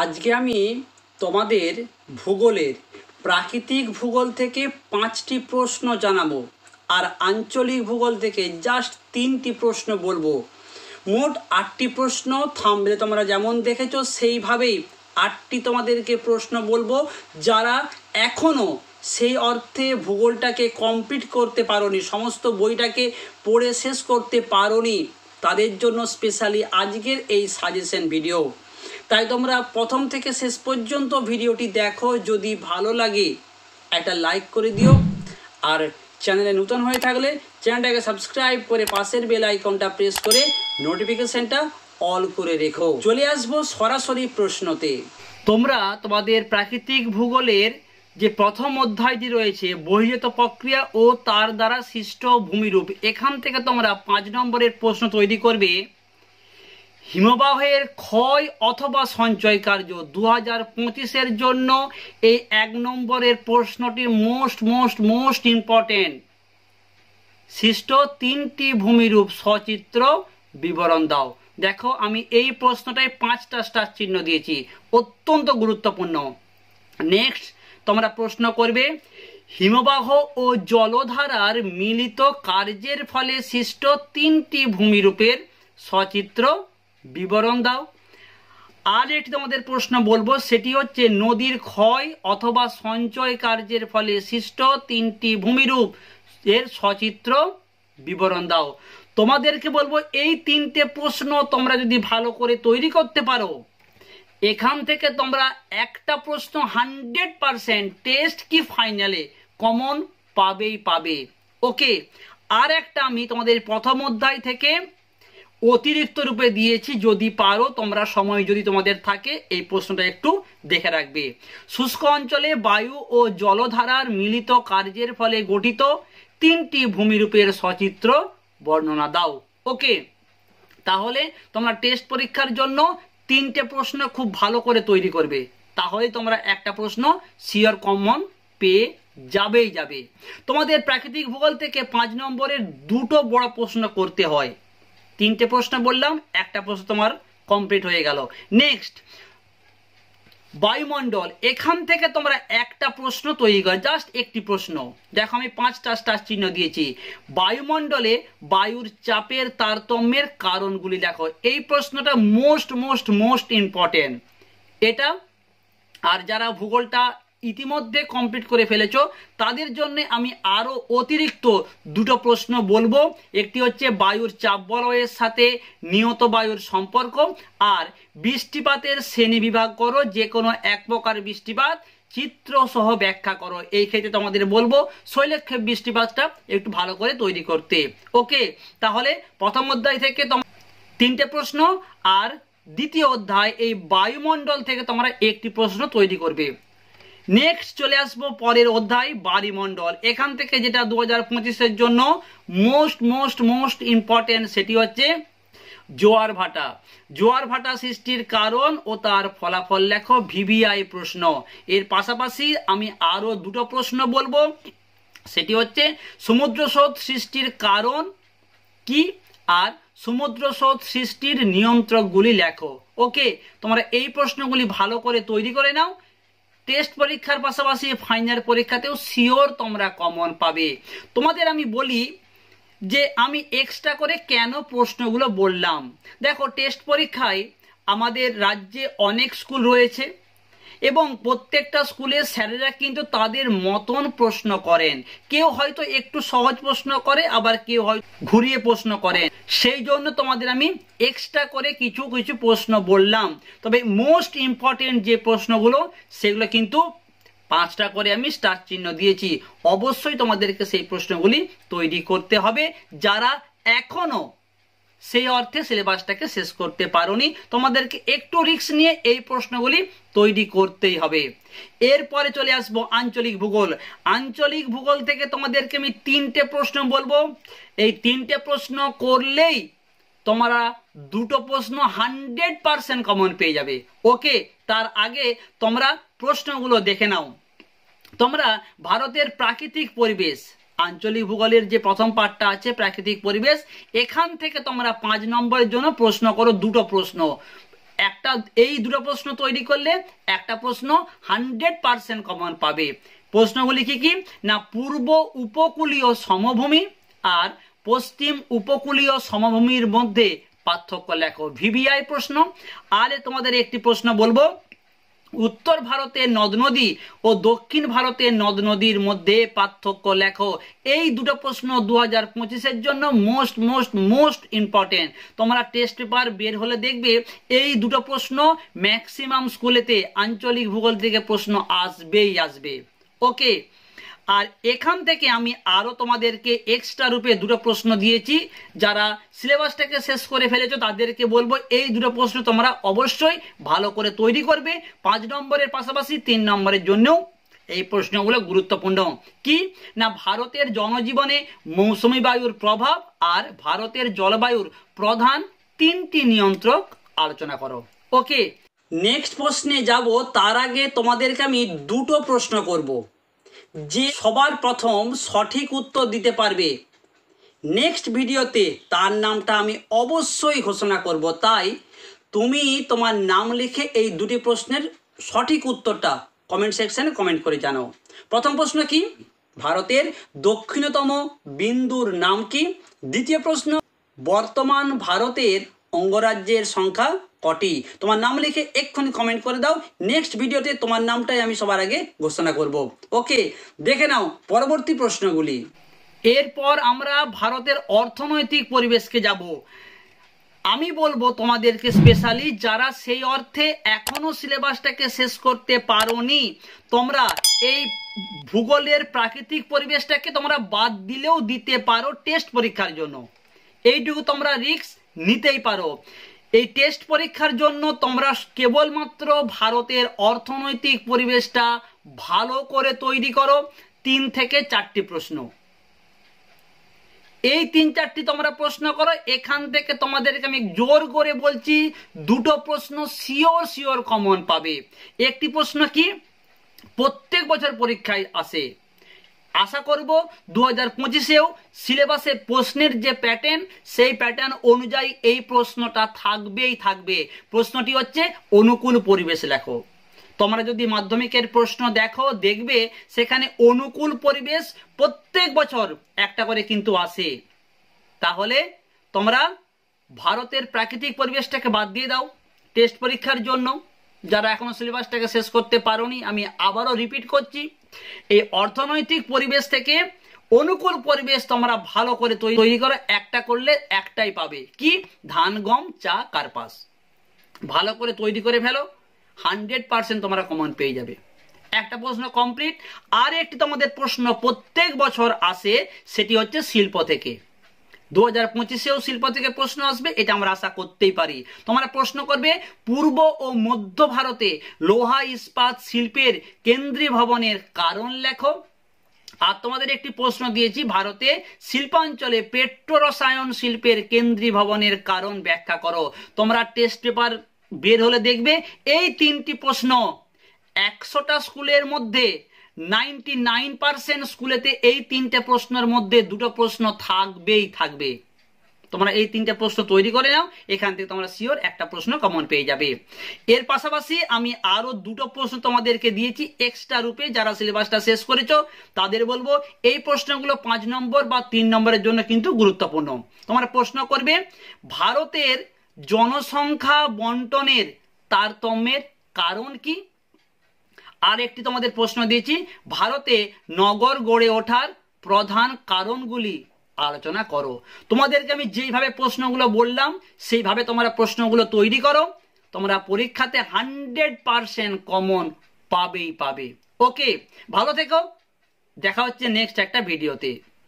আজকে আমি তোমাদের ভূগোলের প্রাকৃতিক ভূগোল থেকে 5টি প্রশ্ন জানাবো আর আঞ্চলিক ভূগোল থেকে জাস্ট 3টি প্রশ্ন বলবো। মোট 8টি প্রশ্ন, থাম্বনেলে তোমরা যেমন দেখেছো সেইভাবেই 8টি তোমাদেরকে প্রশ্ন বলবো। যারা এখনও সেই অর্থে ভূগোলটাকে কমপ্লিট করতে পারোনি, সমস্ত বইটাকে পড়ে শেষ করতে পারোনি, তাদের জন্য স্পেশালি আজকের এই সাজেশন ভিডিও। তাই তোমরা প্রথম থেকে শেষ পর্যন্ত ভিডিওটি দেখো। যদি ভালো লাগে একটা লাইক করে দিও, আর চ্যানেলে নতুন হয়ে থাকলে চ্যানেলটাকে সাবস্ক্রাইব করে পাশের বেল আইকনটা প্রেস করে নোটিফিকেশনটা অল করে রেখো। চলে আসবো সরাসরি প্রশ্নতে। তোমরা তোমাদের প্রাকৃতিক ভূগোলের যে প্রথম অধ্যায়টি রয়েছে বহির্জাত প্রক্রিয়া ও তার দ্বারা সৃষ্ট ভূমিরূপ, এখান থেকে তোমরা 5 নম্বরের প্রশ্ন তৈরি করবে। হিমবাহের ক্ষয় অথবা সঞ্চয় কার্য 2025-এর জন্য এই 1 নম্বরের প্রশ্নটি মোস্ট ইম্পর্টেন্ট। সৃষ্ট 3টি ভূমিরূপ সচিত্র বিবরণ দাও। দেখো, আমি এই প্রশ্নটায় 5টা স্টার চিহ্ন দিয়েছি, অত্যন্ত গুরুত্বপূর্ণ। নেক্সট তোমরা প্রশ্ন করবে, হিমবাহ ও জলধারার মিলিত কার্যের ফলে সৃষ্ট 3টি ভূমিরূপের সচিত্র বিবরণ দাও। আর একটি তোমাদের প্রশ্ন বলবো, সেটি হচ্ছে নদীর ক্ষয় অথবা সঞ্চয় কার্যের ফলে সৃষ্ট 3টি ভূমিরূপ এর সচিত্র বিবরণ দাও। তোমাদেরকে বলবো এই 3টে প্রশ্ন তোমরা যদি ভালো করে তৈরি করতে পারো, এখান থেকে তোমরা একটা প্রশ্ন 100% টেস্ট কি ফাইনালে কমন পাবে। ওকে, আর একটা আমি তোমাদের প্রথম অধ্যায় থেকে অতিরিক্ত রূপে দিয়েছি, যদি পারো তোমরা সময় যদি তোমাদের থাকে এই প্রশ্নটা একটু দেখে রাখবে। শুষ্ক অঞ্চলে বায়ু ও জলধারার মিলিত কার্যের ফলে গঠিত 3টি ভূমিরূপের সচিত্র বর্ণনা দাও। ওকে, তাহলে তোমরা টেস্ট পরীক্ষার জন্য 3টে প্রশ্ন খুব ভালো করে তৈরি করবে, তাহলে তোমরা একটা প্রশ্ন শিওর কমন পেয়ে যাবে। তোমাদের প্রাকৃতিক ভূগোল থেকে 5 নম্বরের 2টো বড় প্রশ্ন করতে হয়। 3টে প্রশ্ন বললাম, একটা প্রশ্ন তোমার কমপ্লিট হয়ে গেল। নেক্সট বায়ুমণ্ডল, এখান থেকে তোমরা একটা প্রশ্ন তৈরি করো, জাস্ট একটি প্রশ্ন। দেখো, আমি 5টা স্টার চিহ্ন দিয়েছি। বায়ুমণ্ডলে বায়ুর চাপের তারতম্যের কারণগুলি লেখো। এই প্রশ্নটা মোস্ট ইম্পর্টেন্ট এটা। আর যারা ভূগোলটা ইতিমধ্যে কমপ্লিট করে ফেলেছো তাদের জন্য আমি আরো অতিরিক্ত 2টো প্রশ্ন বলবো। একটি হচ্ছে বায়ুর চাপ বলয়ের সাথে নিয়ত বায়ুর সম্পর্ক, আর বৃষ্টিপাতের শ্রেণী বিভাগ করো, যে কোনো এক প্রকার বৃষ্টিপাত চিত্র সহ ব্যাখ্যা করো। এই ক্ষেত্রে তোমাদের বলবো শৈলক্ষেপ বৃষ্টিপাতটা একটু ভালো করে তৈরি করতে। ওকে, তাহলে প্রথম অধ্যায় থেকে তোমরা 3টে প্রশ্ন, আর দ্বিতীয় অধ্যায় এই বায়ুমণ্ডল থেকে তোমরা একটি প্রশ্ন তৈরি করবে। নেক্সট চলে আসবো পরের অধ্যায় বায়ুমণ্ডল। এখান থেকে যেটা 2025-এর জন্য মোস্ট ইম্পর্টেন্ট, সেটি হচ্ছে জোয়ার ভাটা সৃষ্টির কারণ ও তার ফলাফল লেখো। ভিভিআই প্রশ্ন। এর পাশাপাশি আমি আরো 2টো প্রশ্ন বলবো, সেটি হচ্ছে সমুদ্র স্রোত সৃষ্টির কারণ কি, আর সমুদ্র স্রোত সৃষ্টির নিয়ন্ত্রকগুলি লেখো। ওকে, তোমরা এই প্রশ্নগুলি ভালো করে তৈরি করে নাও। টেস্ট পরীক্ষার পাশাপাশি ফাইনাল পরীক্ষাতেও শিওর তোমরা কমন পাবে। তোমাদের আমি বলি যে আমি এক্সট্রা করে কেন প্রশ্নগুলো বললাম। দেখো, টেস্ট পরীক্ষায় আমাদের রাজ্যে অনেক স্কুল রয়েছে এবং প্রত্যেকটা স্কুলের স্যারেরা কিন্তু তাদের মতন প্রশ্ন করেন। কেউ হয়তো একটু সহজ প্রশ্ন করে, আবার কেউ হয়তো ঘুরিয়ে প্রশ্ন করেন। সেই জন্য তোমাদের আমি এক্সট্রা করে কিছু প্রশ্ন বললাম। তবে মোস্ট ইম্পর্টেন্ট যে প্রশ্নগুলো সেগুলো কিন্তু 5টা করে আমি স্টার চিহ্ন দিয়েছি। অবশ্যই তোমাদেরকে সেই প্রশ্নগুলি তৈরি করতে হবে। যারা এখনো সেই অর্থে সিলেবাসটাকে শেষ করতে পারোনি, তোমাদেরকে একটু রিস্ক নিয়ে এই প্রশ্নগুলি তৈরি করতেই হবে। এরপরে চলে আসবো আঞ্চলিক ভূগোল থেকে তোমাদেরকে আমি 3টে প্রশ্ন বলবো। এই 3টে প্রশ্ন করলেই তোমরা 2টো প্রশ্ন 100% কমন পেয়ে যাবে। ওকে, তার আগে তোমরা প্রশ্নগুলো দেখে নাও। তোমরা ভারতের প্রাকৃতিক পরিবেশ আঞ্চলিক ভূগোলের যে প্রথম পার্টটা আছে প্রাকৃতিক পরিবেশ, এখান থেকে তোমরা 5 নম্বরের জন্য প্রশ্ন করো 2টো প্রশ্ন। একটা এই দুটো প্রশ্ন তৈরি করলে একটা প্রশ্ন 100% কমন পাবে। প্রশ্নগুলি কি কি না, পূর্ব উপকূলীয় সমভূমি আর পশ্চিম উপকূলীয় সমভূমির মধ্যে পার্থক্য লেখো, ভিভিআই প্রশ্ন। আর তোমাদের একটি প্রশ্ন বলবো, উত্তর ভারতের নদ নদী ও দক্ষিণ ভারতের নদ নদীর মধ্যে পার্থক্য লেখো। এই দুটো প্রশ্ন 2025-এর জন্য মোস্ট ইম্পর্টেন্ট। তোমরা টেস্ট পেপার বের হলে দেখবে এই দুটো প্রশ্ন ম্যাক্সিমাম স্কুলেতে আঞ্চলিক ভূগোল থেকে প্রশ্ন আসবে। ওকে, আর এখান থেকে আমি আরো তোমাদেরকে এক্সট্রা রূপে দুটো প্রশ্ন দিয়েছি। যারা সিলেবাসটাকে শেষ করে ফেলেছো তাদেরকে বলবো এই দুটো প্রশ্ন তোমরা অবশ্যই ভালো করে তৈরি করবে। 5 নম্বরের পাশাপাশি 3 নম্বরের জন্যও এই প্রশ্নগুলো গুরুত্বপূর্ণ। কি না, ভারতের জনজীবনে মৌসুমী বায়ুর প্রভাব আর ভারতের জলবায়ুর প্রধান 3টি নিয়ন্ত্রক আলোচনা করো। ওকে, নেক্সট প্রশ্নে যাব। তার আগে তোমাদেরকে আমি দুটো প্রশ্ন করব, যে সবার প্রথম সঠিক উত্তর দিতে পারবে নেক্সট ভিডিওতে তার নামটা আমি অবশ্যই ঘোষণা করব। তাই তুমি তোমার নাম লিখে এই দুটি প্রশ্নের সঠিক উত্তরটা কমেন্ট সেকশনে কমেন্ট করে জানাও। প্রথম প্রশ্ন কি, ভারতের দক্ষিণতম বিন্দুর নাম কি? দ্বিতীয় প্রশ্ন, বর্তমান ভারতের অঙ্গরাজ্যের সংখ্যা কটি? তোমার নাম লিখে এক্ষুনি কমেন্ট করে দাও। নেক্সট ভিডিওতে তোমার নামটাই আমি সবার আগে ঘোষণা করব। ওকে, দেখে নাও পরবর্তী প্রশ্নগুলি। এরপর আমরা ভারতের অর্থনৈতিক পরিবেশকে যাব। আমি বলবো তোমাদেরকে স্পেশালি যারা সেই অর্থে এখনো সিলেবাসটাকে শেষ করতে পারোনি, তোমরা এই ভূগোলের প্রাকৃতিক পরিবেশটাকে তোমরা বাদ দিলেও দিতে পারো টেস্ট পরীক্ষার জন্য। এইটুকু তোমরা রিস্ক নিতেই পারো। এই টেস্ট পরীক্ষার জন্য তোমরা কেবলমাত্র ভারতের অর্থনৈতিক পরিবেশটা ভালো করে তৈরি করো। 3 থেকে 4টি প্রশ্ন, এই 3-4টি তোমরা প্রশ্ন করো। এখান থেকে তোমাদেরকে আমি জোর করে বলছি দুটো প্রশ্ন শিওর কমন পাবে। একটি প্রশ্ন কি, প্রত্যেক বছর পরীক্ষায় আসে, আশা করব 2025-এও সিলেবাসে প্রশ্নের যে প্যাটার্ন সেই প্যাটার্ন অনুযায়ী এই প্রশ্নটা থাকবে। প্রশ্নটি হচ্ছে অনুকূল পরিবেশ লেখো। তোমরা যদি মাধ্যমিকের প্রশ্ন দেখবে সেখানে অনুকূল পরিবেশ প্রত্যেক বছর একটা করে কিন্তু আসে। তাহলে তোমরা ভারতের প্রাকৃতিক পরিবেশটাকে বাদ দিয়ে দাও টেস্ট পরীক্ষার জন্য। যারা এখনো সিলেবাসটাকে শেষ করতে পারোনি, আমি আবারও রিপিট করছি, এই অর্থনৈতিক পরিবেশ থেকে অনুকূল পরিবেশ তোমরা ভালো করে তৈরি করো। একটা করলে একটাই পাবে, কি? ধান, গম, চা, কার্পাস। ভালো করে তৈরি করে ফেলো, 100% তোমরা কমন পেয়ে যাবে। একটা প্রশ্ন কমপ্লিট। আর একটি তোমাদের প্রশ্ন প্রত্যেক বছর আসে, সেটি হচ্ছে শিল্প থেকে। 2025-এও শিল্প থেকে প্রশ্ন আসবে, এটা আমরা আশা করতেই পারি। তোমরা প্রশ্ন করবে পূর্ব ও মধ্য ভারতে লোহা ইস্পাত শিল্পের কেন্দ্রীয় ভবনের কারণ লেখো। আর তোমাদের একটি প্রশ্ন দিয়েছি, ভারতে শিল্পাঞ্চলে পেট্রোরসায়ন শিল্পের কেন্দ্রীয় ভবনের কারণ ব্যাখ্যা করো। তোমরা টেস্ট পেপার বের হলে দেখবে এই 3টি প্রশ্ন 100টা স্কুলের মধ্যে 99% স্কুলেতে এই 3টে প্রশ্নের মধ্যে দুটো প্রশ্ন থাকবে। তোমরা এই 3টে প্রশ্ন তৈরি করে নাও, এখান থেকে তোমরা শিওর একটা প্রশ্ন কমন পেয়ে যাবে। এর পাশাপাশি আমি আরো দুটো প্রশ্ন তোমাদেরকে দিয়েছি এক্সট্রা রূপে। যারা সিলেবাসটা শেষ করেছো তাদের বলবো এই প্রশ্নগুলো 5 নম্বর বা 3 নম্বরের জন্য কিন্তু গুরুত্বপূর্ণ। তোমরা প্রশ্ন করবে ভারতের জনসংখ্যা বন্টনের তারতম্যের কারণ কি? আর একটি তোমাদের প্রশ্ন দিয়েছি, ভারতে নগর গড়ে ওঠার প্রধান কারণগুলি আলোচনা করো। তোমাদেরকে আমি যেইভাবে প্রশ্নগুলো বললাম সেইভাবে তোমরা প্রশ্নগুলো তৈরি করো। তোমরা পরীক্ষাতে 100% কমন পাবে। ওকে, ভালো থেকো, দেখা হচ্ছে নেক্সট একটা ভিডিওতে।